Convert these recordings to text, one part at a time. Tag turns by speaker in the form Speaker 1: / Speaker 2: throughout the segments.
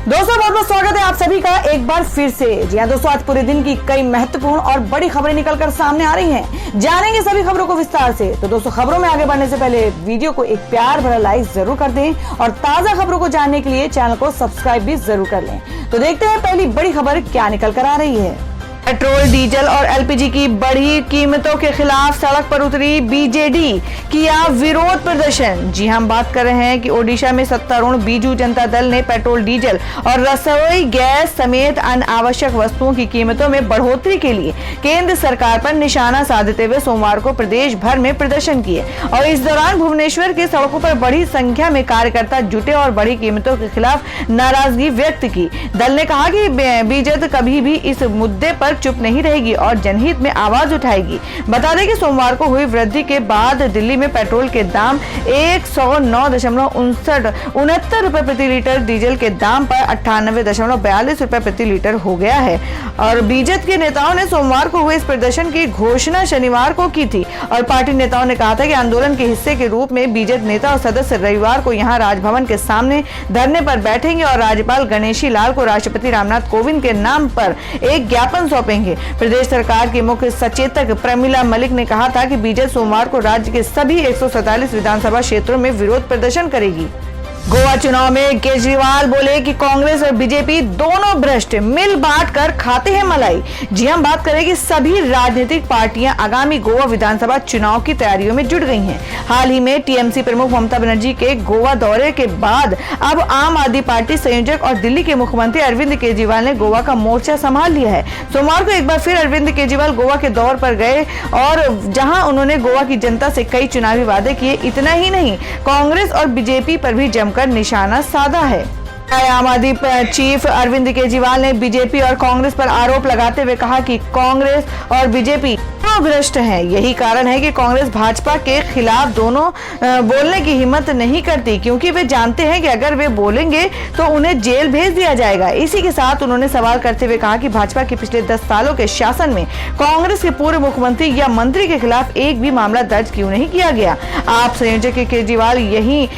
Speaker 1: दोस्तों बहुत बहुत स्वागत है आप सभी का एक बार फिर से। जी हाँ दोस्तों, आज पूरे दिन की कई महत्वपूर्ण और बड़ी खबरें निकलकर सामने आ रही हैं। जानेंगे सभी खबरों को विस्तार से। तो दोस्तों खबरों में आगे बढ़ने से पहले वीडियो को एक प्यार भरा लाइक जरूर कर दें और ताजा खबरों को जानने के लिए चैनल को सब्सक्राइब भी जरूर कर लें। तो देखते हैं पहली बड़ी खबर क्या निकल कर आ रही है। पेट्रोल, डीजल और एलपीजी की बढ़ी कीमतों के खिलाफ सड़क पर उतरी बीजेडी, किया विरोध प्रदर्शन। जी हम बात कर रहे हैं कि ओडिशा में सत्तारूढ़ बीजू जनता दल ने पेट्रोल, डीजल और रसोई गैस समेत अन्य आवश्यक वस्तुओं की कीमतों में बढ़ोतरी के लिए केंद्र सरकार पर निशाना साधते हुए सोमवार को प्रदेश भर में प्रदर्शन किए और इस दौरान भुवनेश्वर के सड़कों पर बड़ी संख्या में कार्यकर्ता जुटे और बढ़ी कीमतों के खिलाफ नाराजगी व्यक्त की। दल ने कहा कि बीजेपी कभी भी इस मुद्दे पर चुप नहीं रहेगी और जनहित में आवाज उठाएगी। बता दें कि सोमवार को हुई वृद्धि के बाद दिल्ली में पेट्रोल के दाम 109.69 रुपए प्रति लीटर, डीजल के दाम पर 98.42 रुपए प्रति लीटर हो गया है। और बीजेपी के नेताओं ने सोमवार को हुए इस प्रदर्शन की घोषणा शनिवार को की थी और पार्टी नेताओं ने कहा था कि आंदोलन के हिस्से के रूप में बीजेपी नेता और सदस्य रविवार को यहां राजभवन के सामने धरने पर बैठेंगे और राज्यपाल गणेशी लाल को राष्ट्रपति रामनाथ कोविंद के नाम पर एक ज्ञापन सौंपेंगे। प्रदेश सरकार की मुख्य सचेतक प्रमिला मलिक ने कहा था कि बीजेपी सोमवार को राज्य के सभी 147 विधानसभा क्षेत्रों में विरोध प्रदर्शन करेगी। गोवा चुनाव में केजरीवाल बोले कि कांग्रेस और बीजेपी दोनों भ्रष्ट, मिल बांट कर खाते हैं मलाई। जी हम बात करें कि सभी राजनीतिक पार्टियां आगामी गोवा विधानसभा चुनाव की तैयारियों में जुट गई हैं। हाल ही में टीएमसी प्रमुख ममता बनर्जी के गोवा दौरे के बाद अब आम आदमी पार्टी संयोजक और दिल्ली के मुख्यमंत्री अरविंद केजरीवाल ने गोवा का मोर्चा संभाल लिया है। सोमवार को एक बार फिर अरविंद केजरीवाल गोवा के दौर पर गए और जहां उन्होंने गोवा की जनता से कई चुनावी वादे किए। इतना ही नहीं, कांग्रेस और बीजेपी पर भी जमकर निशाना साधा है। आम आदमी चीफ अरविंद केजरीवाल ने बीजेपी और कांग्रेस पर आरोप लगाते हुए कहा कि कांग्रेस और बीजेपी भ्रष्ट हैं। यही कारण है कि कांग्रेस भाजपा के खिलाफ दोनों बोलने की हिम्मत नहीं करती, क्योंकि वे जानते हैं कि अगर वे बोलेंगे तो उन्हें जेल भेज दिया जाएगा। इसी के साथ उन्होंने सवाल करते हुए कहा कि भाजपा के पिछले 10 सालों के शासन में कांग्रेस के पूर्व मुख्यमंत्री या मंत्री के खिलाफ एक भी मामला दर्ज क्यों नहीं किया गया। आप संयोजक केजरीवाल यही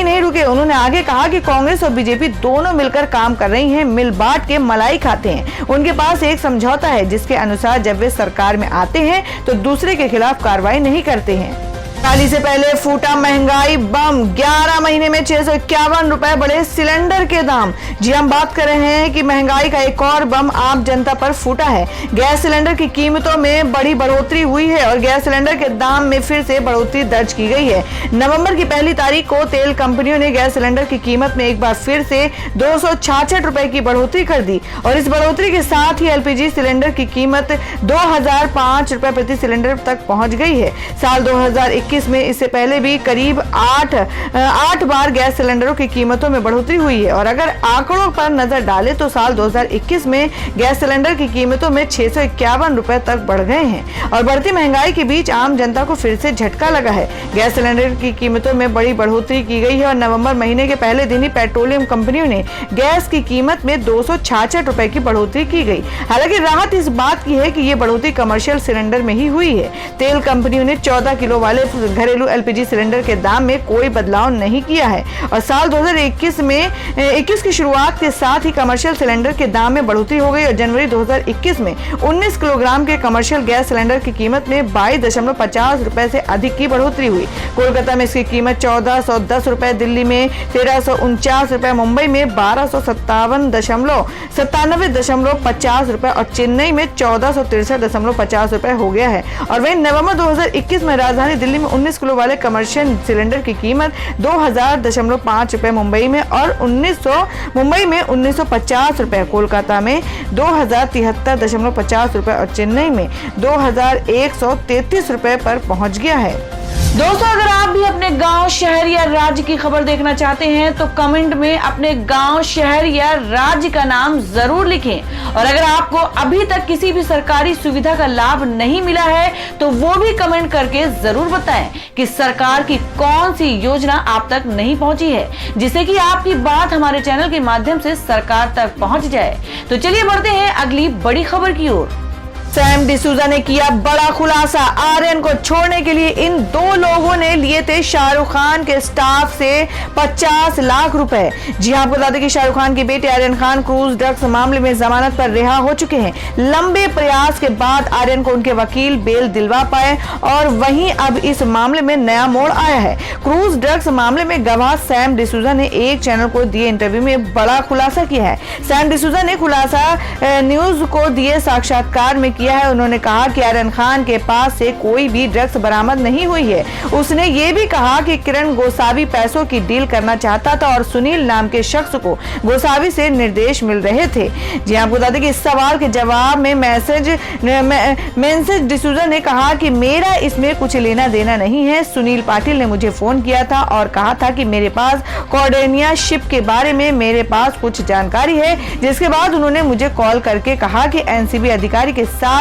Speaker 1: नहीं रुके। उन्होंने आगे कहा कि कांग्रेस और बीजेपी दोनों मिलकर काम कर रही हैं, मिल बांट के मलाई खाते हैं। उनके पास एक समझौता है जिसके अनुसार जब वे सरकार में आते हैं तो दूसरे के खिलाफ कार्रवाई नहीं करते हैं। दिवाली से पहले फूटा महंगाई बम, 11 महीने में 651 रुपए बढ़े सिलेंडर के दाम। जी हम बात कर रहे हैं कि महंगाई का एक और बम आम जनता पर फूटा है। गैस सिलेंडर की कीमतों में बड़ी बढ़ोतरी हुई है और गैस सिलेंडर के दाम में फिर से बढ़ोतरी दर्ज की गई है। नवंबर की पहली तारीख को तेल कंपनियों ने गैस सिलेंडर की कीमत में एक बार फिर से 266 रुपए की बढ़ोतरी कर दी और इस बढ़ोतरी के साथ ही एलपीजी सिलेंडर की कीमत 2005 रुपए प्रति सिलेंडर तक पहुंच गई है। साल 2021 में इससे पहले भी करीब 8 बार गैस सिलेंडरों की कीमतों में बढ़ोतरी हुई है और अगर आंकड़ों पर नजर डालें तो साल 2021 में गैस सिलेंडर की कीमतों में 651 रुपए तक बढ़ गए हैं और बढ़ती महंगाई के बीच आम जनता को फिर से झटका लगा है। गैस सिलेंडर की कीमतों में बड़ी बढ़ोतरी की गई है और नवंबर महीने के पहले दिन ही पेट्रोलियम कंपनियों ने गैस की कीमत में 266 रुपए की बढ़ोतरी की गई। हालांकि राहत इस बात की है कि ये बढ़ोतरी कमर्शियल सिलेंडर में ही हुई है। तेल कंपनियों ने 14 किलो वाले घरेलू एलपीजी सिलेंडर के दाम में कोई बदलाव नहीं किया है और साल 2021 की शुरुआत के साथ ही कमर्शियल सिलेंडर के दाम में बढ़ोतरी हो गई और जनवरी 2021 में 19 किलोग्राम के कमर्शियल गैस सिलेंडर की कीमत में 22.50 रुपए से अधिक की बढ़ोतरी हुई। कोलकाता में इसकी कीमत 1410 रुपए, दिल्ली में 1349 रुपए, मुंबई में 1257.50 रुपए और चेन्नई में 1463.50 रुपए हो गया है। और वहीं नवंबर 2021 में राजधानी दिल्ली में 19 किलो वाले कमर्शियल सिलेंडर की कीमत 2000.5 रुपए मुंबई में और 1950 रुपए, कोलकाता में 2073.50 रुपए और चेन्नई में 2133 रुपए पर पहुंच गया है। दोस्तों अगर आप भी अपने गांव, शहर या राज्य की खबर देखना चाहते हैं तो कमेंट में अपने गांव, शहर या राज्य का नाम जरूर लिखें और अगर आपको अभी तक किसी भी सरकारी सुविधा का लाभ नहीं मिला है तो वो भी कमेंट करके जरूर बताएं कि सरकार की कौन सी योजना आप तक नहीं पहुंची है, जिससे कि आपकी बात हमारे चैनल के माध्यम से सरकार तक पहुंच जाए। तो चलिए बढ़ते हैं अगली बड़ी खबर की ओर। सैम डिसूजा ने किया बड़ा खुलासा। आर्यन को छोड़ने के लिए इन दो लोगों ने लिए थे शाहरुख खान के स्टाफ से 50 लाख रुपए। जी हां, आपको बता दें कि शाहरुख खान के बेटे आर्यन खान क्रूज ड्रग्स मामले में जमानत पर रिहा हो चुके हैं। लंबे प्रयास के बाद आर्यन को उनके वकील बेल दिलवा पाए और वहीं अब इस मामले में नया मोड़ आया है। क्रूज ड्रग्स मामले में गवाह सैम डिसूजा ने एक चैनल को दिए इंटरव्यू में बड़ा खुलासा किया है। सैम डिसूजा ने खुलासा न्यूज को दिए साक्षात्कार में किया है। उन्होंने कहा कि आर्यन खान के पास से कोई भी ड्रग्स बरामद नहीं हुई है। उसने ये भी कहा कि किरण गोसावी पैसों की डील करना चाहता था और सुनील नाम के शख्स को गोसावी से निर्देश मिल रहे थे। जी आपको बता दें कि इस सवाल के जवाब में मेंसेज डिसूजा ने कहा कि मेरा इसमें कुछ लेना देना नहीं है। सुनील पाटिल ने मुझे फोन किया था और कहा था कि मेरे पास कॉर्डेनिया शिप के बारे में मेरे पास कुछ जानकारी है, जिसके बाद उन्होंने मुझे कॉल करके कहा कि एनसीबी अधिकारी के साथ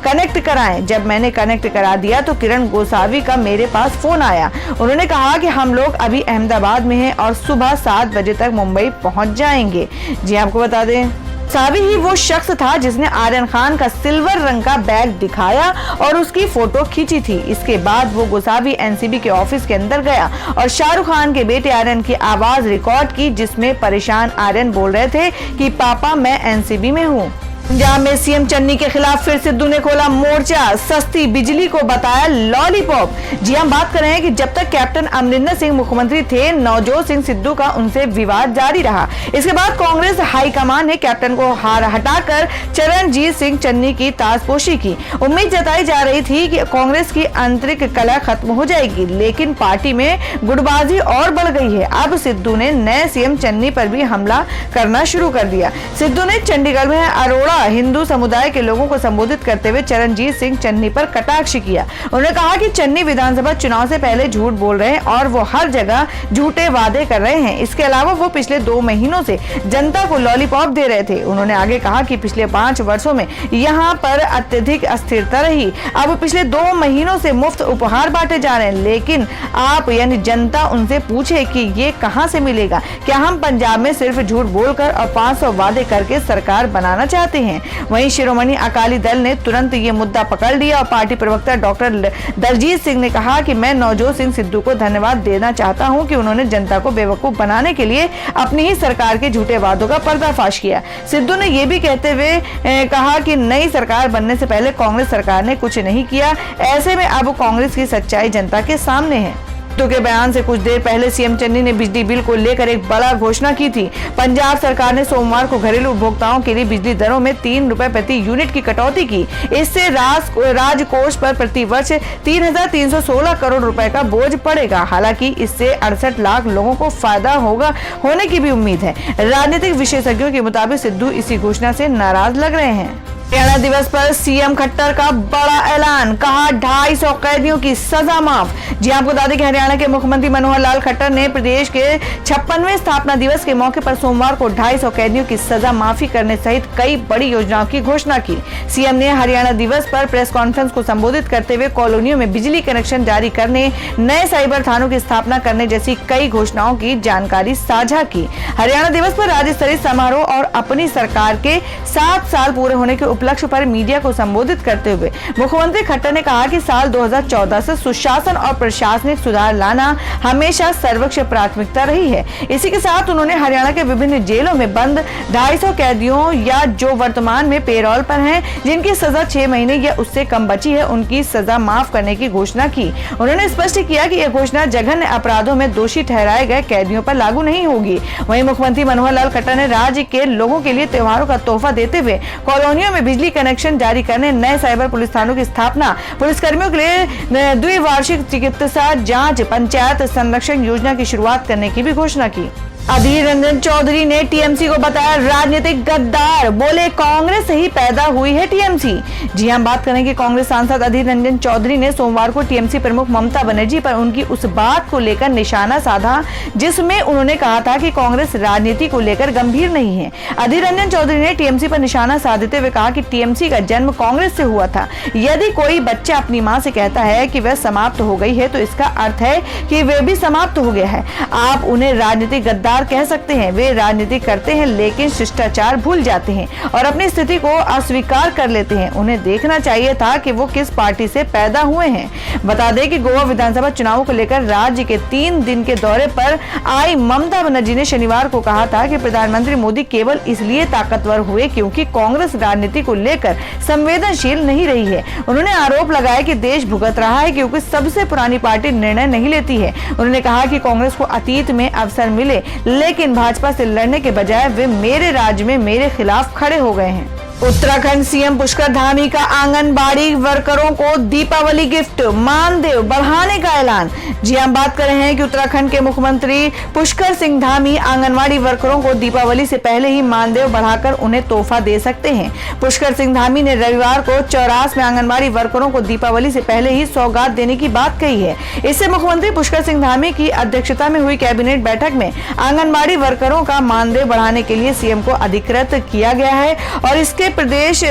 Speaker 1: कनेक्ट कराएं। जब मैंने कनेक्ट करा दिया तो किरण गोसावी का मेरे पास फोन आया। उन्होंने कहा कि हम लोग अभी अहमदाबाद में हैं और सुबह 7 बजे तक मुंबई पहुंच जाएंगे। जी आपको बता दें, गोसावी ही वो शख्स था जिसने आर्यन खान का सिल्वर रंग का बैग दिखाया और उसकी फोटो खींची थी। इसके बाद वो गोसावी एनसीबी के ऑफिस के अंदर गया और शाहरुख खान के बेटे आर्यन की आवाज रिकॉर्ड की, जिसमें परेशान आर्यन बोल रहे थे कि पापा मैं एनसीबी में हूँ। पंजाब में सीएम चन्नी के खिलाफ फिर सिद्धू ने खोला मोर्चा। सस्ती बिजली को बताया लॉलीपॉप। जी हम बात कर रहे हैं कि जब तक कैप्टन अमरिंदर सिंह मुख्यमंत्री थे, नवजोत सिंह सिद्धू का उनसे विवाद जारी रहा। इसके बाद कांग्रेस हाईकमान ने कैप्टन को हटाकर चरणजीत सिंह चन्नी की ताजपोशी की। उम्मीद जताई जा रही थी कि कांग्रेस की आंतरिक कलह खत्म हो जाएगी, लेकिन पार्टी में गुटबाजी और बढ़ गई है। अब सिद्धू ने नए सीएम चन्नी पर भी हमला करना शुरू कर दिया। सिद्धू ने चंडीगढ़ में अरोड़ा हिंदू समुदाय के लोगों को संबोधित करते हुए चरणजीत सिंह चन्नी पर कटाक्ष किया। उन्होंने कहा कि चन्नी विधानसभा चुनाव से पहले झूठ बोल रहे हैं और वो हर जगह झूठे वादे कर रहे हैं। इसके अलावा वो पिछले 2 महीनों से जनता को लॉलीपॉप दे रहे थे। उन्होंने आगे कहा कि पिछले 5 वर्षों में यहाँ पर अत्यधिक अस्थिरता रही। अब पिछले 2 महीनों से मुफ्त उपहार बांटे जा रहे हैं, लेकिन आप यानी जनता उनसे पूछे कि ये कहां से मिलेगा। क्या हम पंजाब में सिर्फ झूठ बोलकर और 500 वादे करके सरकार बनाना चाहते हैं? वहीं शिरोमणि अकाली दल ने तुरंत ये मुद्दा पकड़ लिया और पार्टी प्रवक्ता डॉक्टर दलजीत सिंह ने कहा कि मैं नवजोत सिंह सिद्धू को धन्यवाद देना चाहता हूं कि उन्होंने जनता को बेवकूफ बनाने के लिए अपनी ही सरकार के झूठे वादों का पर्दाफाश किया। सिद्धू ने यह भी कहते हुए कहा कि नई सरकार बनने से पहले कांग्रेस सरकार ने कुछ नहीं किया। ऐसे में अब कांग्रेस की सच्चाई जनता के सामने है। सिद्धू के बयान से कुछ देर पहले सीएम चन्नी ने बिजली बिल को लेकर एक बड़ा घोषणा की थी। पंजाब सरकार ने सोमवार को घरेलू उपभोक्ताओं के लिए बिजली दरों में 3 रुपए प्रति यूनिट की कटौती की। इससे राजकोष पर प्रति वर्ष 3,316 करोड़ रुपए का बोझ पड़ेगा। हालांकि इससे 68 लाख लोगों को फायदा होने की भी उम्मीद है। राजनीतिक विशेषज्ञों के मुताबिक सिद्धू इसी घोषणा से नाराज लग रहे हैं। हरियाणा दिवस पर सीएम खट्टर का बड़ा ऐलान, कहा 250 कैदियों की सजा माफ। जी आपको बता दें कि हरियाणा के मुख्यमंत्री मनोहर लाल खट्टर ने प्रदेश के 56वें स्थापना दिवस के मौके पर सोमवार को 250 कैदियों की सजा माफी करने सहित कई बड़ी योजनाओं की घोषणा की। सीएम ने हरियाणा दिवस पर प्रेस कॉन्फ्रेंस को संबोधित करते हुए कॉलोनियों में बिजली कनेक्शन जारी करने, नए साइबर थानों की स्थापना करने जैसी कई घोषणाओं की जानकारी साझा की। हरियाणा दिवस पर राज्य स्तरीय समारोह और अपनी सरकार के 7 साल पूरे होने के उपलक्ष्य पर मीडिया को संबोधित करते हुए मुख्यमंत्री खट्टर ने कहा कि साल 2014 से सुशासन और प्रशासनिक सुधार लाना हमेशा सर्वोच्च प्राथमिकता रही है। इसी के साथ उन्होंने हरियाणा के विभिन्न जेलों में बंद 250 कैदियों या जो वर्तमान में पेरोल पर हैं, जिनकी सजा 6 महीने या उससे कम बची है, उनकी सजा माफ करने की घोषणा की। उन्होंने स्पष्ट किया कि यह घोषणा जघन्य अपराधों में दोषी ठहराए गए कैदियों पर लागू नहीं होगी। वहीं मुख्यमंत्री मनोहर लाल खट्टर ने राज्य के लोगों के लिए त्योहारों का तोहफा देते हुए कॉलोनियों में बिजली कनेक्शन जारी करने, नए साइबर पुलिस थानों की स्थापना, पुलिसकर्मियों के लिए द्विवार्षिक चिकित्सा जांच, पंचायत संरक्षण योजना की शुरुआत करने की भी घोषणा की। अधीर रंजन चौधरी ने टीएमसी को बताया राजनीतिक गद्दार, बोले कांग्रेस से ही पैदा हुई है टीएमसी। जी हम बात करें कि कांग्रेस सांसद अधीर रंजन चौधरी ने सोमवार को टीएमसी प्रमुख ममता बनर्जी पर उनकी उस बात को लेकर निशाना साधा जिसमें उन्होंने कहा था कि कांग्रेस राजनीति को लेकर गंभीर नहीं है। अधीर रंजन चौधरी ने टीएमसी पर निशाना साधते हुए कहा कि टीएमसी का जन्म कांग्रेस से हुआ था। यदि कोई बच्चा अपनी माँ से कहता है कि वह समाप्त हो गई है तो इसका अर्थ है कि वह भी समाप्त हो गया है। आप उन्हें राजनीतिक गद्दार बार कह सकते हैं, वे राजनीति करते हैं लेकिन शिष्टाचार भूल जाते हैं और अपनी स्थिति को अस्वीकार कर लेते हैं। उन्हें देखना चाहिए था कि वो किस पार्टी से पैदा हुए हैं। बता दें कि गोवा विधानसभा चुनाव को लेकर राज्य के 3 दिन के दौरे पर आई ममता बनर्जी ने शनिवार को कहा था कि प्रधानमंत्री मोदी केवल इसलिए ताकतवर हुए क्योंकि कांग्रेस राजनीति को लेकर संवेदनशील नहीं रही है। उन्होंने आरोप लगाया कि देश भुगत रहा है क्योंकि सबसे पुरानी पार्टी निर्णय नहीं लेती है। उन्होंने कहा कि कांग्रेस को अतीत में अवसर मिले लेकिन भाजपा से लड़ने के बजाय वे मेरे राज्य में मेरे खिलाफ खड़े हो गए हैं। उत्तराखंड सीएम पुष्कर धामी का आंगनबाड़ी वर्करों को दीपावली गिफ्ट, मानदेय बढ़ाने का ऐलान। जी हम बात कर रहे हैं कि उत्तराखंड के मुख्यमंत्री पुष्कर सिंह धामी आंगनबाड़ी वर्करों को दीपावली से पहले ही मानदेय बढ़ाकर उन्हें तोहफा दे सकते हैं। पुष्कर सिंह धामी ने रविवार को चौरास में आंगनबाड़ी वर्करों को दीपावली से पहले ही सौगात देने की बात कही है। इससे मुख्यमंत्री पुष्कर सिंह धामी की अध्यक्षता में हुई कैबिनेट बैठक में आंगनबाड़ी वर्करों का मानदेय बढ़ाने के लिए सीएम को अधिकृत किया गया है और इससे प्रदेश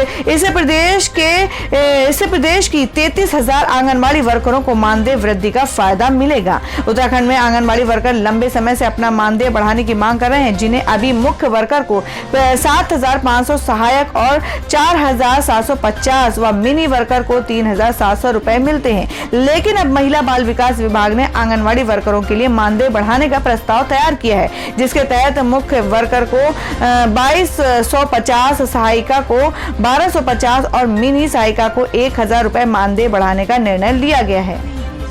Speaker 1: की 33,000 आंगनबाड़ी वर्करों को मानदेय वृद्धि का फायदा मिलेगा। उत्तराखंड में आंगनबाड़ी वर्कर लंबे समय से अपना मानदेय बढ़ाने की मांग कर रहे हैं, जिन्हें अभी मुख्य वर्कर को 7,500, सहायक और 4,750 व मिनी वर्कर को 3,700 रुपए मिलते हैं। लेकिन अब महिला बाल विकास विभाग ने आंगनबाड़ी वर्करों के लिए मानदेय बढ़ाने का प्रस्ताव तैयार किया है, जिसके तहत मुख्य वर्कर को 2,250, सहायिका को 1,250 और मिनी सहायिका को 1,000 रुपए मानदेय बढ़ाने का निर्णय लिया गया है।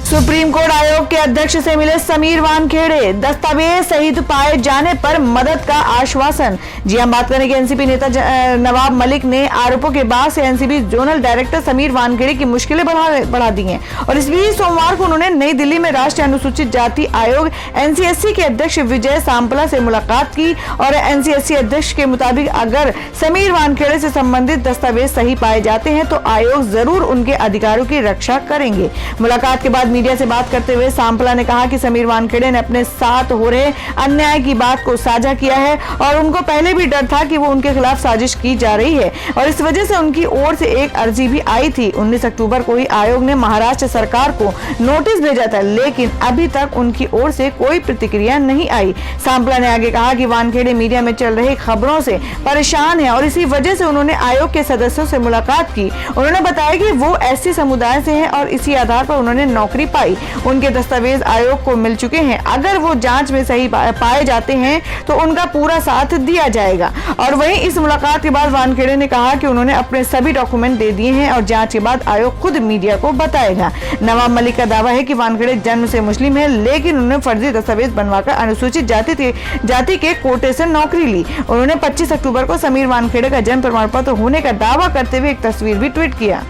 Speaker 1: सुप्रीम कोर्ट आयोग के अध्यक्ष से मिले समीर वानखेड़े, दस्तावेज सहित पाए जाने पर मदद का आश्वासन। जी हम बात करें कि एनसीपी नेता नवाब मलिक ने आरोपों के बाद से NCP zonal director Sameer Wankhede की मुश्किलें बढ़ा दी हैं और इस बीच सोमवार को उन्होंने नई दिल्ली में राष्ट्रीय अनुसूचित जाति आयोग एनसीएससी के अध्यक्ष विजय सांपला से मुलाकात की और एनसीएससी अध्यक्ष के मुताबिक अगर समीर वानखेड़े से संबंधित दस्तावेज सही पाए जाते हैं तो आयोग जरूर उनके अधिकारों की रक्षा करेंगे। मुलाकात के बाद मीडिया से बात करते हुए सांपला ने कहा कि समीर वानखेड़े ने अपने साथ हो रहे अन्याय की बात को साझा किया है और उनको पहले भी डर था कि वो उनके खिलाफ साजिश की जा रही है और इस वजह से उनकी ओर से एक अर्जी भी आई थी। 19 अक्टूबर को ही आयोग ने महाराष्ट्र सरकार को नोटिस भेजा था, लेकिन अभी तक उनकी ओर से कोई प्रतिक्रिया नहीं आई। सांपला ने आगे कहा कि वानखेड़े मीडिया में चल रही खबरों से परेशान है और इसी वजह से उन्होंने आयोग के सदस्यों से मुलाकात की। उन्होंने बताया कि वो एससी समुदाय से हैं और इसी आधार पर उन्होंने नौकरी पाई। उनके दस्तावेज आयोग को मिल चुके हैं, अगर वो जांच में सही पाए जाते हैं तो उनका पूरा साथ दिया जाएगा। और वहीं इस मुलाकात के बाद वानखेड़े ने कहा कि उन्होंने अपने सभी डॉक्यूमेंट दे दिए हैं और जांच के बाद आयोग खुद मीडिया को बताएगा। नवाब मलिक का दावा है कि वानखेड़े जन्म से मुस्लिम है, लेकिन उन्होंने फर्जी दस्तावेज बनवाकर अनुसूचित जाति के कोटे से नौकरी ली। उन्होंने 25 अक्टूबर को समीर वानखेड़े का जन्म प्रमाण पत्र होने का दावा करते हुए एक तस्वीर भी ट्वीट किया।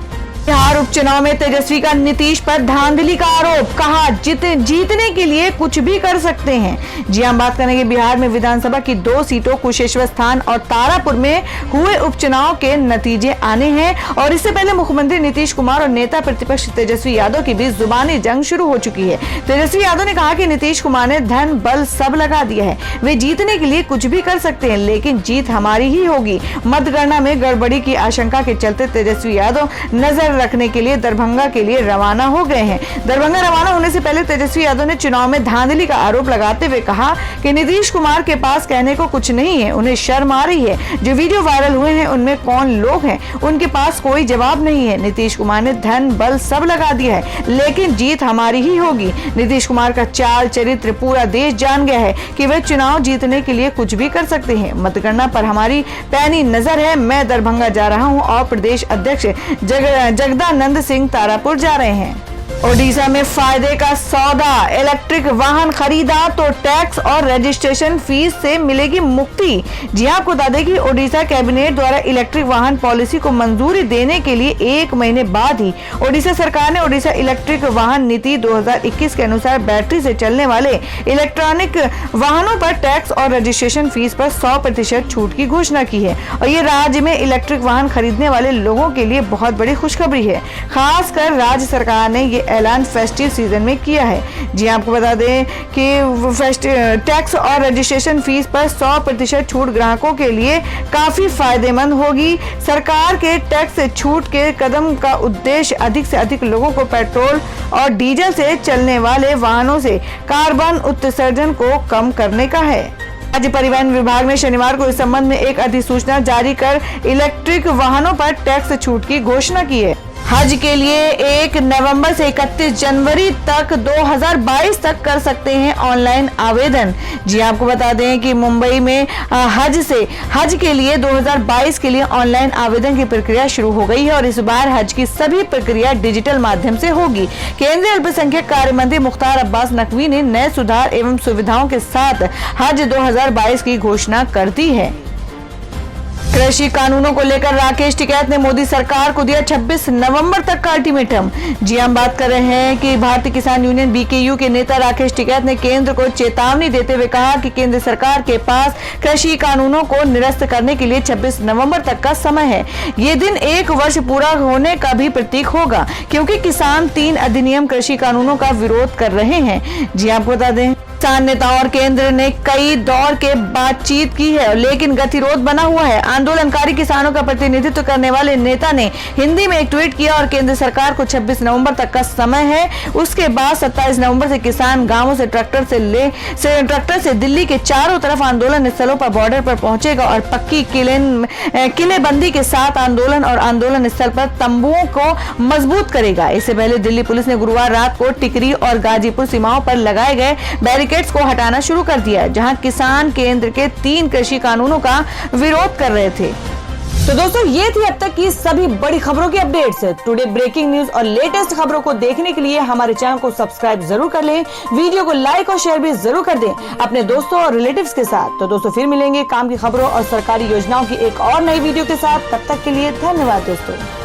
Speaker 1: बिहार उपचुनाव में तेजस्वी का नीतीश पर धांधली का आरोप, कहा जीतने के लिए कुछ भी कर सकते हैं। जी हम बात करेंगे बिहार में विधानसभा की 2 सीटों कुशेश्वर स्थान और तारापुर में हुए उपचुनाव के नतीजे आने हैं और इससे पहले मुख्यमंत्री नीतीश कुमार और नेता प्रतिपक्ष तेजस्वी यादव के बीच जुबानी जंग शुरू हो चुकी है। तेजस्वी यादव ने कहा कि नीतीश कुमार ने धन बल सब लगा दिया है, वे जीतने के लिए कुछ भी कर सकते हैं लेकिन जीत हमारी ही होगी। मतगणना में गड़बड़ी की आशंका के चलते तेजस्वी यादव नजर रखने के लिए दरभंगा के लिए रवाना हो गए हैं। दरभंगा रवाना होने से पहले तेजस्वी यादव ने चुनाव में धांधली का आरोप लगाते हुए कहा कि नीतीश कुमार के पास कहने को कुछ नहीं है, उन्हें शर्म आ रही है। जो वीडियो वायरल हुए हैं उनमें कौन लोग हैं, उनके पास कोई जवाब नहीं है। नीतीश कुमार ने धन बल सब लगा दिया है लेकिन जीत हमारी ही होगी। नीतीश कुमार का चाल चरित्र पूरा देश जान गया है कि वे चुनाव जीतने के लिए कुछ भी कर सकते हैं। मतगणना पर हमारी पैनी नजर है। मैं दरभंगा जा रहा हूं और प्रदेश अध्यक्ष जगदानंद सिंह तारापुर जा रहे हैं। ओडिशा में फायदे का सौदा, इलेक्ट्रिक वाहन खरीदा तो टैक्स और रजिस्ट्रेशन फीस से मिलेगी मुक्ति। जी आपको बता दें कि ओडिशा कैबिनेट द्वारा इलेक्ट्रिक वाहन पॉलिसी को मंजूरी देने के लिए 1 महीने बाद ही ओडिशा सरकार ने ओडिशा इलेक्ट्रिक वाहन नीति 2021 के अनुसार बैटरी से चलने वाले इलेक्ट्रॉनिक वाहनों पर टैक्स और रजिस्ट्रेशन फीस पर 100% छूट की घोषणा की है और ये राज्य में इलेक्ट्रिक वाहन खरीदने वाले लोगों के लिए बहुत बड़ी खुशखबरी है। खासकर राज्य सरकार ने ये ऐलान फेस्टिव सीजन में किया है। जी आपको बता दें कि टैक्स और रजिस्ट्रेशन फीस पर 100% छूट ग्राहकों के लिए काफी फायदेमंद होगी। सरकार के टैक्स छूट के कदम का उद्देश्य अधिक से अधिक लोगों को पेट्रोल और डीजल से चलने वाले वाहनों से कार्बन उत्सर्जन को कम करने का है। राज्य परिवहन विभाग ने शनिवार को इस संबंध में एक अधिसूचना जारी कर इलेक्ट्रिक वाहनों पर टैक्स छूट की घोषणा की है। हज के लिए 1 नवंबर से 31 जनवरी तक 2022 तक कर सकते हैं ऑनलाइन आवेदन। जी आपको बता दें कि मुंबई में हज के लिए 2022 के लिए ऑनलाइन आवेदन की प्रक्रिया शुरू हो गई है और इस बार हज की सभी प्रक्रिया डिजिटल माध्यम से होगी। केंद्रीय अल्पसंख्यक कार्य मंत्री मुख्तार अब्बास नकवी ने नए सुधार एवं सुविधाओं के साथ हज 2022 की घोषणा कर दी है। कृषि कानूनों को लेकर राकेश टिकैत ने मोदी सरकार को दिया 26 नवंबर तक का अल्टीमेटम। जी हम बात कर रहे हैं कि भारतीय किसान यूनियन बीकेयू के नेता राकेश टिकैत ने केंद्र को चेतावनी देते हुए कहा कि केंद्र सरकार के पास कृषि कानूनों को निरस्त करने के लिए 26 नवंबर तक का समय है। ये दिन 1 वर्ष पूरा होने का भी प्रतीक होगा क्योंकि किसान 3 अधिनियम कृषि कानूनों का विरोध कर रहे हैं। जी आपको बता दें किसान नेताओं और केंद्र ने कई दौर के बातचीत की है लेकिन गतिरोध बना हुआ है। आंदोलनकारी किसानों का प्रतिनिधित्व करने वाले नेता ने हिंदी में एक ट्वीट किया और केंद्र सरकार को 26 नवंबर तक का समय है। उसके बाद 27 नवंबर से किसान गांवों से ट्रैक्टर से दिल्ली के चारों तरफ आंदोलन स्थलों पर बॉर्डर पर पहुंचेगा और पक्की किलेबंदी के साथ आंदोलन स्थल पर तंबुओं को मजबूत करेगा। इससे पहले दिल्ली पुलिस ने गुरुवार रात को टिकरी और गाजीपुर सीमाओं पर लगाए गए बैरिकेड्स को हटाना शुरू कर दिया जहां किसान केंद्र के 3 कृषि कानूनों का विरोध कर रहे थे। तो दोस्तों ये थी अब तक की सभी बड़ी खबरों की अपडेट्स। टुडे ब्रेकिंग न्यूज और लेटेस्ट खबरों को देखने के लिए हमारे चैनल को सब्सक्राइब जरूर कर लें, वीडियो को लाइक और शेयर भी जरूर कर दें अपने दोस्तों और रिलेटिव्स के साथ। तो दोस्तों फिर मिलेंगे काम की खबरों और सरकारी योजनाओं की एक और नई वीडियो के साथ। तब तक के लिए धन्यवाद दोस्तों।